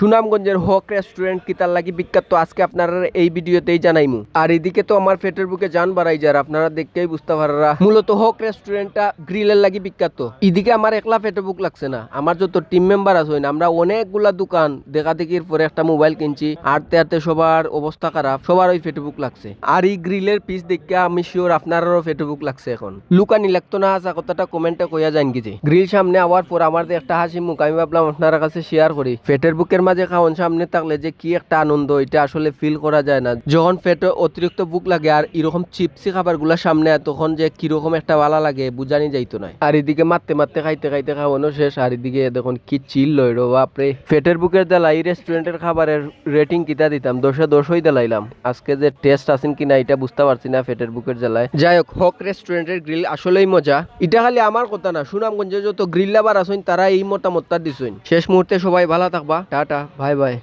সুনামগঞ্জের হক রেস্টুরেন্ট কিতার লাগি বিখ্যাত আজকে আপনারা এই ভিডিওতেই জানাইমু। আর এদিকে তো আমার পেটের বুকে জান বাড়াই যার আপনারা দেখতেই বুঝতে পাররা মূলত হক রেস্টুরেন্টটা গ্রিলের লাগি বিখ্যাত। এদিকে আমার একলা পেটে বুক লাগছে না, আমার যত টিম মেম্বার আছে আমরা অনেকগুলা দোকান দেখা দেখির পরে একটা মোবাইল কিনছি, আটতে আটতে সবার অবস্থা খারাপ, সবার ওই পেটে বুক লাগছে। আর এই গ্রিলের পিস দেখে আমি শিওর আপনারও পেটে বুক লাগছে। এখন লুকানি লাগতো না, আসা কথাটা কমেন্টে কইয়া যান কি যে গ্রিল সামনে আওয়ার পর আমার একটা হাসি মুখ আমি ভাবলাম আপনার কাছে শেয়ার করি। পেটের বুকের মাঝে খাওয়ান সামনে থাকলে যে কি একটা আনন্দ, এটা আসলে ফিল করা যায় না। যখন পেটে অতিরিক্ত বুক লাগে আর এরকম চিপসি খাবার গুলা সামনে তখন যে কিরকম একটা ভালো লাগে বুঝানি যাইতো না। আর এদিকে মারতে মারতে খাইতে খাইতে খাওয়ানো শেষ। আর এদিকে দেখুন কি চিল লইল বাপরে। পেটের বুকের দেলা এই রেস্টুরেন্টের খাবারের রেটিং কিতা দিতাম 10-এ 10 দিলাইলাম। আজকে যে টেস্ট আছেন কিনা এটা বুঝতে পারছি না পেটের বুকের জেলায়। যাই হোক, হক রেস্টুরেন্টের গ্রিল আসলেই মজা। এটা খালি আমার কথা না, সুনামগঞ্জে যত গ্রিল লাভার আছেন তারা এই মতামতটা দিছেন। শেষ মুহূর্তে সবাই ভালো থাকবা, টাটা, বাই বাই।